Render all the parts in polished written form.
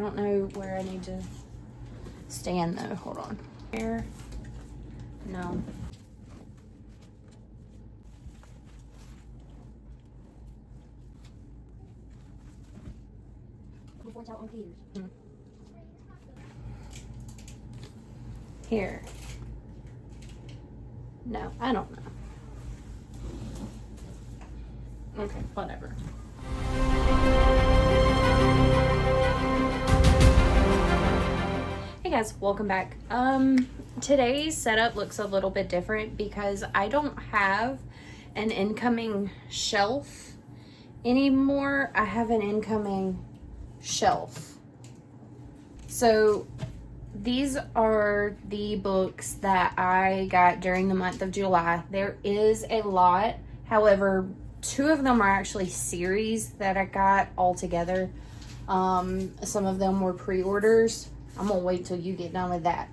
don't know where I need to stand though. Hold on. Here. No. Here. No, I don't know. Okay, whatever. Hey guys, welcome back. Today's setup looks a little bit different because I don't have an incoming shelf anymore. I have an incoming shelf. So these are the books that I got during the month of July. There is a lot. However, 2 of them are actually series that I got all together. Some of them were pre-orders. I'm gonna wait till you get done with that.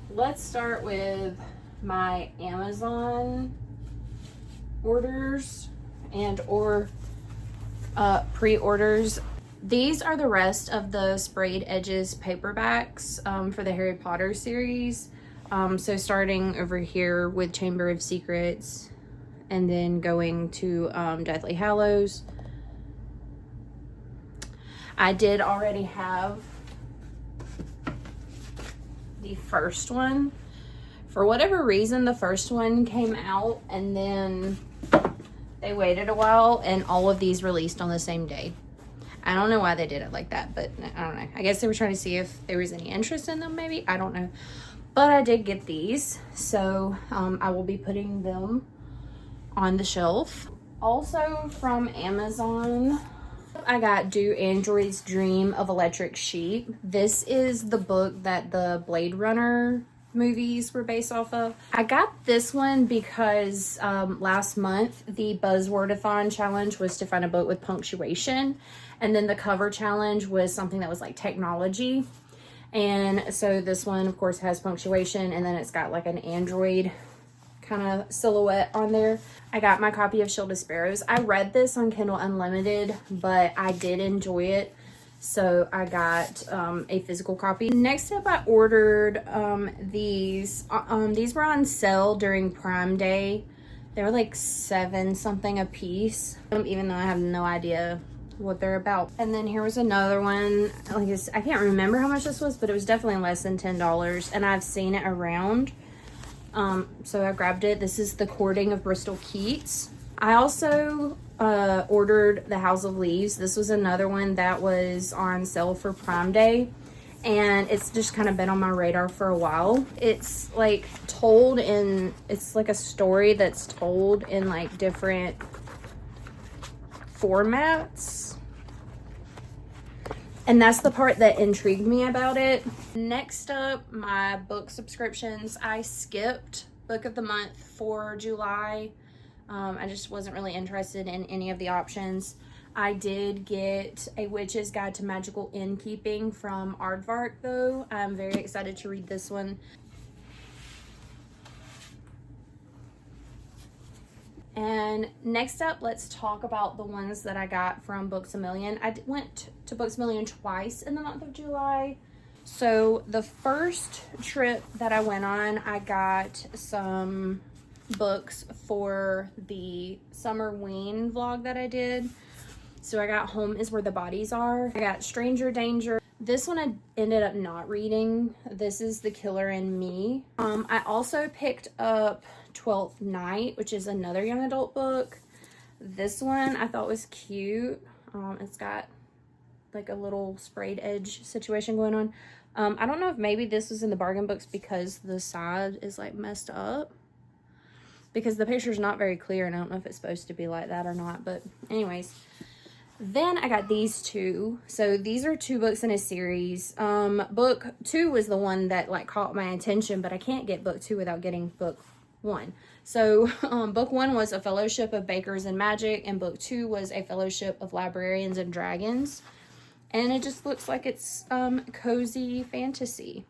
Let's start with my Amazon orders or pre-orders. These are the rest of the Sprayed Edges paperbacks for the Harry Potter series. So starting over here with Chamber of Secrets and then going to Deathly Hallows. I did already have the first one. For whatever reason, the first one came out and then they waited a while and all of these released on the same day. I don't know why they did it like that, but I don't know. I guess they were trying to see if there was any interest in them, maybe. I don't know. But I did get these, so I will be putting them on the shelf. Also from Amazon, I got Do Androids Dream of Electric Sheep. This is the book that the Blade Runner movies were based off of. I got this one because last month the Buzzwordathon challenge was to find a book with punctuation, and then the cover challenge was something that was like technology. And so this one of course has punctuation, and then it's got like an android kind of silhouette on there. I got my copy of Shield of Sparrows. I read this on Kindle Unlimited, but I did enjoy it, so I got a physical copy. Next up, I ordered these. These were on sale during Prime Day. They were like $7 something a piece, even though I have no idea what they're about. And then here was another one. I can't remember how much this was, but it was definitely less than $10, and I've seen it around. So I grabbed it. This is The Courting of Bristol Keats. I also ordered The House of Leaves. This was another one that was on sale for Prime Day, and it's just kind of been on my radar for a while. It's like it's like a story that's told in like different formats, and that's the part that intrigued me about it. Next up, my book subscriptions. I skipped Book of the Month for July. I just wasn't really interested in any of the options. I did get A Witch's Guide to Magical Innkeeping from Aardvark though. I'm very excited to read this one. And next up, let's talk about the ones that I got from Books A Million. I went to Books A Million twice in the month of July. So the first trip that I went on, I got some books for the summer ween vlog that I did. So I got Home Is Where the Bodies Are. I got Stranger Danger. This one I ended up not reading. This is The Killer in Me. I also picked up 12th Night, which is another young adult book. This one I thought was cute. It's got like a little sprayed edge situation going on. I don't know if maybe this was in the bargain books because the side is like messed up, because the picture's not very clear, and I don't know if it's supposed to be like that or not, but anyways. Then I got these 2. So these are 2 books in a series. Book 2 was the one that like caught my attention, but I can't get book 2 without getting book 1. So book 1 was A Fellowship of Bakers and Magic, and book 2 was A Fellowship of Librarians and Dragons. And it just looks like it's cozy fantasy.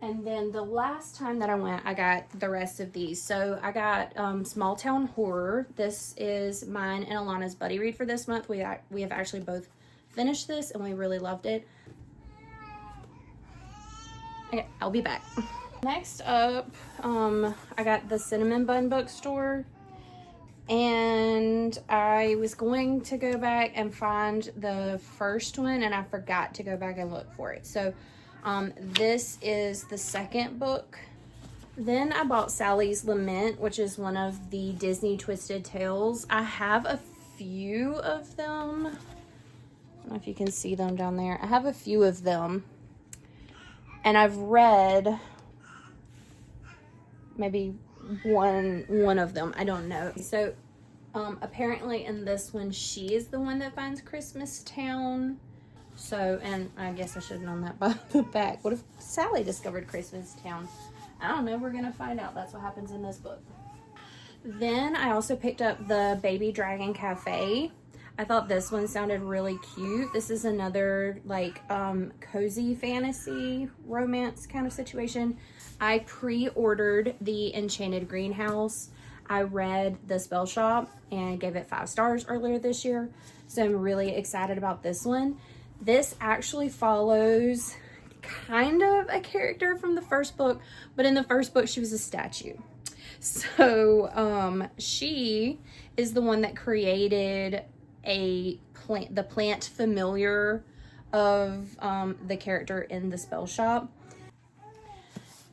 And then the last time that I went, I got the rest of these. So I got Small Town Horror. This is mine and Alana's buddy read for this month. We have actually both finished this and we really loved it. Okay, I'll be back. Next up, I got the Cinnamon Bun Bookstore, and I was going to go back and find the first one, and I forgot to go back and look for it. So this is the second book. Then I bought Sally's Lament, which is one of the Disney Twisted Tales. I have a few of them. I don't know if you can see them down there. I have a few of them. And I've read maybe one of them. I don't know. So apparently in this one, she is the one that finds Christmas Town. So, and I guess I should have known that by the back. What if Sally discovered Christmas Town? I don't know. We're going to find out. That's what happens in this book. Then I also picked up the Baby Dragon Cafe. I thought this one sounded really cute. This is another like cozy fantasy romance kind of situation. I pre-ordered the Enchanted Greenhouse. I read The Spell Shop and gave it 5 stars earlier this year. So I'm really excited about this one. This actually follows kind of a character from the first book, but in the first book she was a statue. So she is the one that created the plant familiar of the character in The Spell Shop.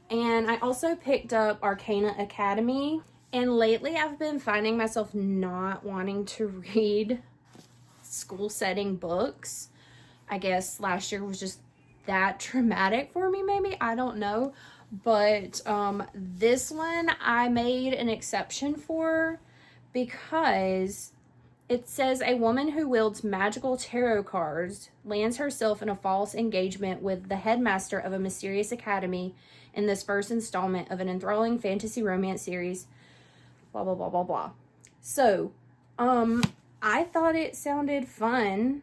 And I also picked up Arcana Academy. And lately I've been finding myself not wanting to read school setting books. I guess last year was just that traumatic for me, maybe. I don't know. But this one I made an exception for because it says a woman who wields magical tarot cards lands herself in a false engagement with the headmaster of a mysterious academy in this first installment of an enthralling fantasy romance series. Blah, blah, blah, blah, blah. So, I thought it sounded fun.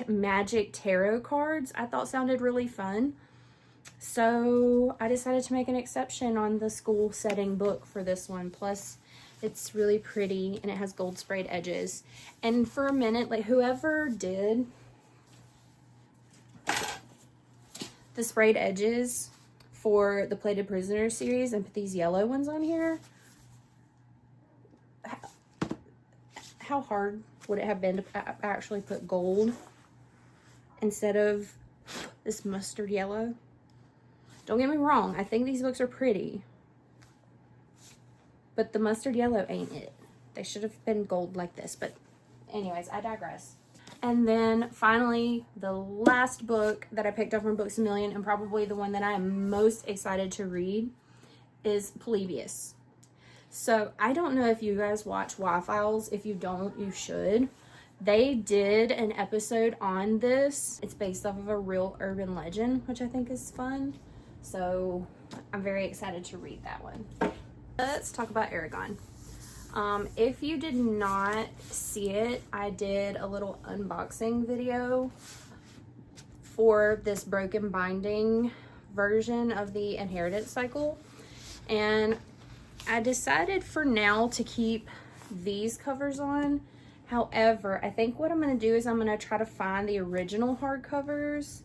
Magic tarot cards I thought sounded really fun. So I decided to make an exception on the school setting book for this one. Plus, it's really pretty and it has gold sprayed edges. And for a minute, like whoever did the sprayed edges for the Plated Prisoner series and put these yellow ones on here, how hard would it have been to actually put gold instead of this mustard yellow? Don't get me wrong, I think these books are pretty, but the mustard yellow ain't it. They should have been gold like this, but anyways, I digress. And then finally, the last book that I picked up from Books A Million, and probably the one that I am most excited to read, is Polybius. So I don't know if you guys watch Y-Files. If you don't, you should. They did an episode on this. It's based off of a real urban legend, which I think is fun. So I'm very excited to read that one. Let's talk about Aragon. If you did not see it, I did a little unboxing video for this broken binding version of the Inheritance Cycle. And I decided for now to keep these covers on. However, I think what I'm going to do is I'm going to try to find the original hardcovers.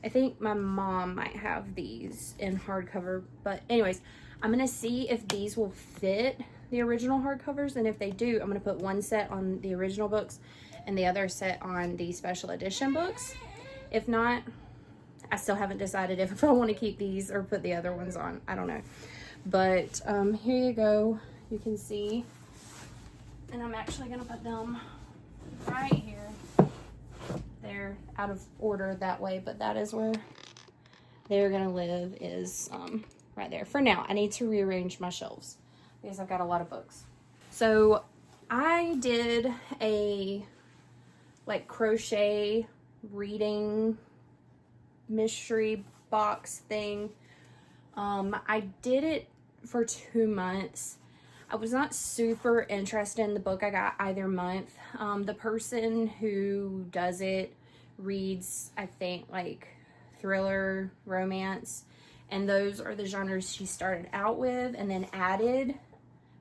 I think my mom might have these in hardcover. But anyways, I'm going to see if these will fit the original hardcovers. And if they do, I'm going to put one set on the original books and the other set on the special edition books. If not, I still haven't decided if I want to keep these or put the other ones on. I don't know. But here you go. You can see. And I'm actually going to put them right here. They're out of order that way, but that is where they're going to live, is right there. For now, I need to rearrange my shelves because I've got a lot of books. So I did a like crochet reading mystery box thing. I did it for 2 months. I was not super interested in the book I got either month. The person who does it reads, I think, like thriller, romance, and those are the genres she started out with and then added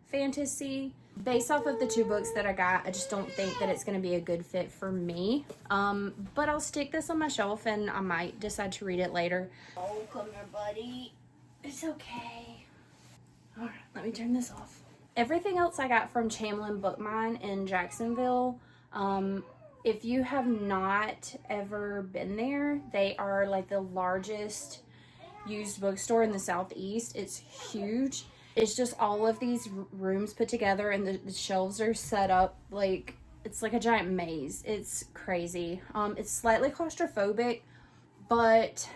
fantasy. Based off of the 2 books that I got, I just don't think that it's going to be a good fit for me. But I'll stick this on my shelf and I might decide to read it later. Oh, come here, buddy. It's okay. All right, let me turn this off. Everything else I got from Chamblin Bookmine in Jacksonville. If you have not ever been there, they are like the largest used bookstore in the Southeast. It's huge. It's just all of these rooms put together, and the shelves are set up like it's like a giant maze. It's crazy. It's slightly claustrophobic, but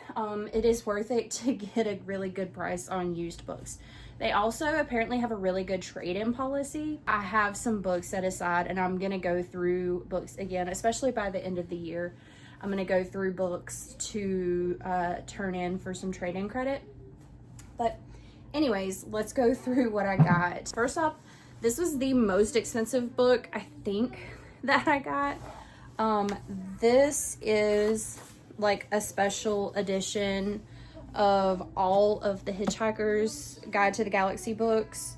it is worth it to get a really good price on used books. They also apparently have a really good trade-in policy. I have some books set aside, and I'm gonna go through books again, especially by the end of the year. I'm gonna go through books to turn in for some trade-in credit. But anyways, let's go through what I got. First off, this was the most expensive book I think that I got. This is like a special edition of all of the Hitchhiker's Guide to the Galaxy books.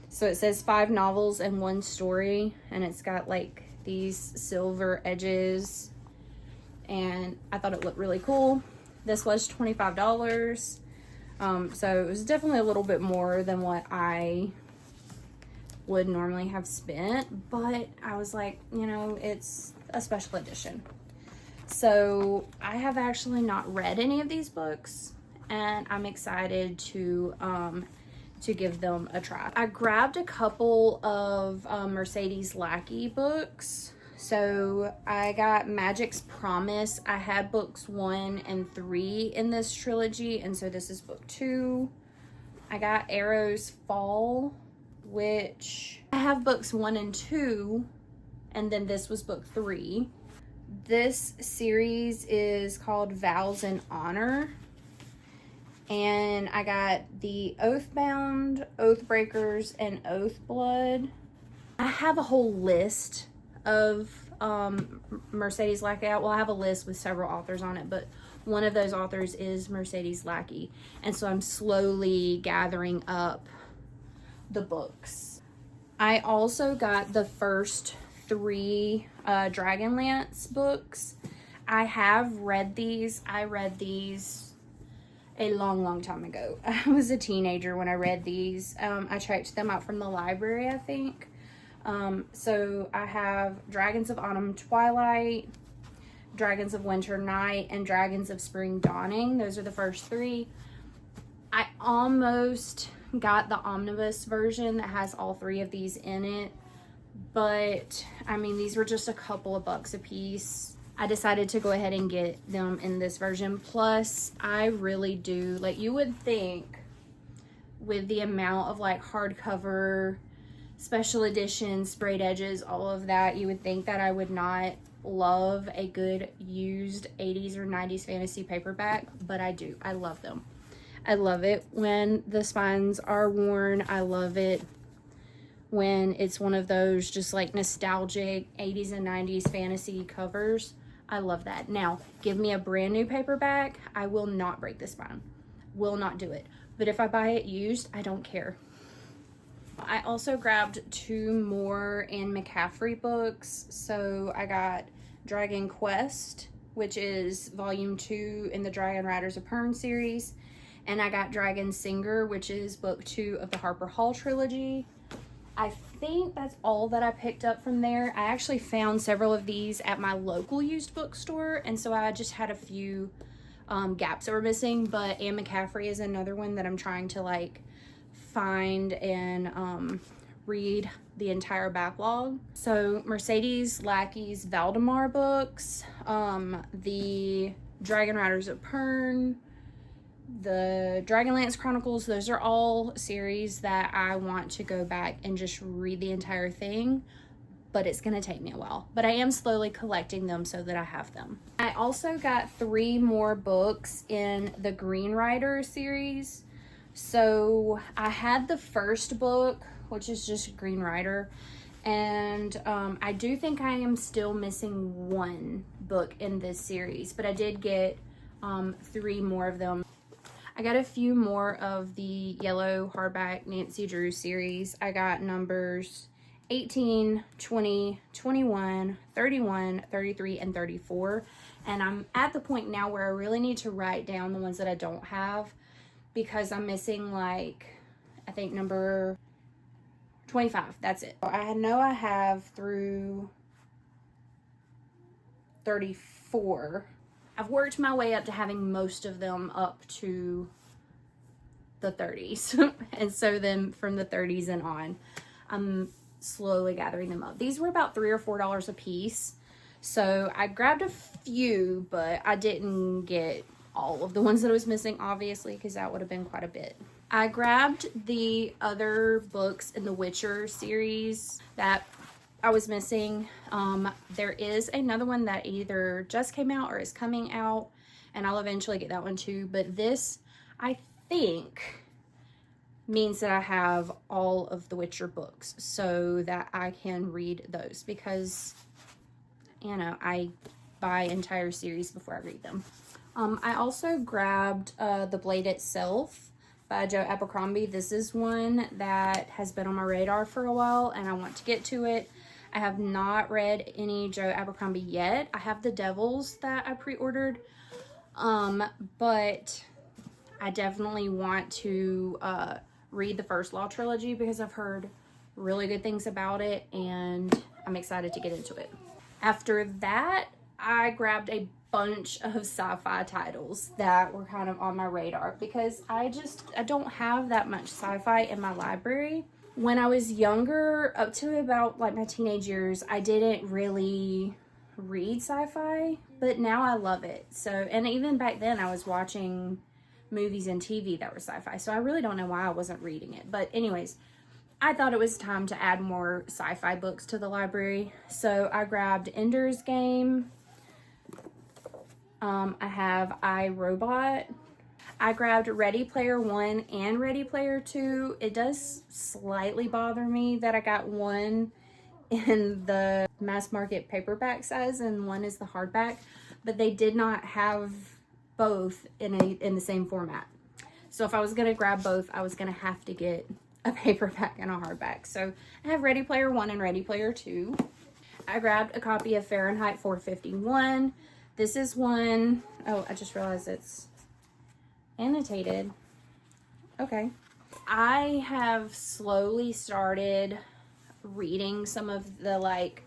So it says 5 novels and 1 story, and it's got like these silver edges, and I thought it looked really cool. This was $25. So it was definitely a little bit more than what I would normally have spent, but I was like, you know, it's a special edition. So I have actually not read any of these books, and I'm excited to give them a try. I grabbed a couple of Mercedes Lackey books. So I got Magic's Promise. I had books 1 and 3 in this trilogy, and so this is book 2. I got Arrow's Fall, which I have books 1 and 2, and then this was book 3. This series is called Vows and Honor, and I got the Oathbound, Oathbreakers, and Oathblood. I have a whole list of Mercedes Lackey. Well, I have a list with several authors on it, but one of those authors is Mercedes Lackey, and so I'm slowly gathering up the books. I also got the first 3 Dragonlance books. I have read these. I read these a long time ago. I was a teenager when I read these. I checked them out from the library, I think. So I have Dragons of Autumn Twilight, Dragons of Winter Night, and Dragons of Spring Dawning. Those are the first 3. I almost got the omnibus version that has all 3 of these in it, but I mean, these were just a couple of bucks a piece. I decided to go ahead and get them in this version. Plus, I really do, like, you would think with the amount of like hardcover, special editions, sprayed edges, all of that, you would think that I would not love a good used 80s or 90s fantasy paperback, but I do. I love them. I love it when the spines are worn. I love it when it's one of those just like nostalgic 80s and 90s fantasy covers. I love that. Now, give me a brand new paperback, I will not break the spine. Will not do it. But if I buy it used, I don't care. I also grabbed 2 more Anne McCaffrey books. So I got Dragon Quest, which is volume 2 in the Dragon Riders of Pern series. And I got Dragon Singer, which is book 2 of the Harper Hall trilogy. I think that's all that I picked up from there. I actually found several of these at my local used bookstore, and so I just had a few gaps that were missing, but Anne McCaffrey is another one that I'm trying to like find and read the entire backlog. So Mercedes Lackey's Valdemar books, the Dragon Riders of Pern, the Dragonlance Chronicles, those are all series that I want to go back and just read the entire thing, but it's going to take me a while. But I am slowly collecting them so that I have them. I also got 3 more books in the Green Rider series. So I had the first book, which is just Green Rider, and I do think I am still missing 1 book in this series, but I did get 3 more of them. I got a few more of the yellow hardback Nancy Drew series. I got numbers 18, 20, 21, 31, 33, and 34. And I'm at the point now where I really need to write down the ones that I don't have, because I'm missing, like, I think number 25. That's it. I know I have through 34. I've worked my way up to having most of them up to the 30s. And so then from the 30s and on, I'm slowly gathering them up. These were about $3 or $4 a piece. So I grabbed a few, but I didn't get all of the ones that I was missing, obviously, because that would have been quite a bit. I grabbed the other books in the Witcher series that I was missing. There is another one that either just came out or is coming out, and I'll eventually get that one too. But this, I think, means that I have all of the Witcher books so that I can read those, because, you know, I buy entire series before I read them. I also grabbed The Blade Itself by Joe Abercrombie. This is one that has been on my radar for a while, and I want to get to it. I have not read any Joe Abercrombie yet. I have The Devils that I pre-ordered, but I definitely want to read the First Law trilogy, because I've heard really good things about it, and I'm excited to get into it. After that, I grabbed a bunch of sci-fi titles that were kind of on my radar, because I don't have that much sci-fi in my library. When I was younger, up to about like my teenage years, I didn't really read sci-fi, but now I love it. So, and even back then I was watching movies and TV that were sci-fi, so I really don't know why I wasn't reading it. But anyways, I thought it was time to add more sci-fi books to the library, so I grabbed Ender's Game. I have I, Robot. I grabbed Ready Player One and Ready Player Two. It does slightly bother me that I got one in the mass market paperback size and one is the hardback, but they did not have both in the same format. So if I was gonna grab both, I was gonna have to get a paperback and a hardback. So I have Ready Player One and Ready Player Two. I grabbed a copy of Fahrenheit 451. This is one, oh, I just realized it's annotated. Okay. I have slowly started reading some of the like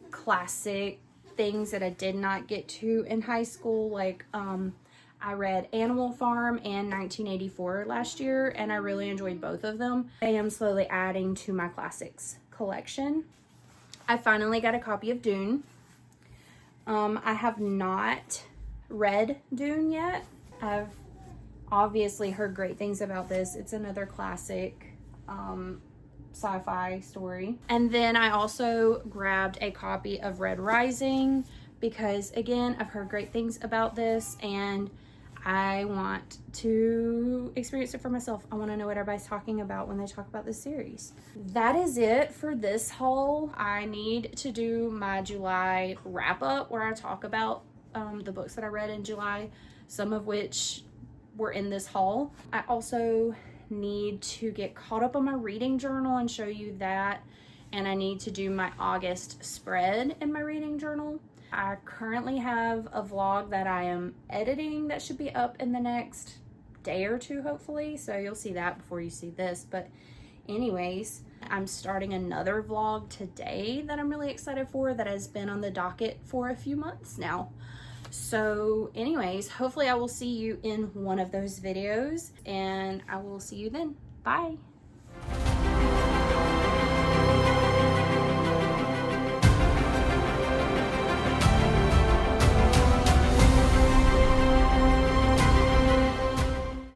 classic things that I did not get to in high school. Like, I read Animal Farm and 1984 last year, and I really enjoyed both of them. I am slowly adding to my classics collection. I finally got a copy of Dune. I have not read Dune yet. I've obviously heard great things about this. It's another classic sci-fi story. And then I also grabbed a copy of Red Rising, because again, I've heard great things about this and I want to experience it for myself. I want to know what everybody's talking about when they talk about this series. That is it for this haul. I need to do my July wrap up where I talk about the books that I read in July, some of which were in this haul. I also need to get caught up on my reading journal and show you that, and I need to do my August spread in my reading journal. I currently have a vlog that I am editing that should be up in the next day or two, hopefully, so you'll see that before you see this. But anyways, I'm starting another vlog today that I'm really excited for, that has been on the docket for a few months now. So anyways, hopefully I will see you in one of those videos, and I will see you then. Bye.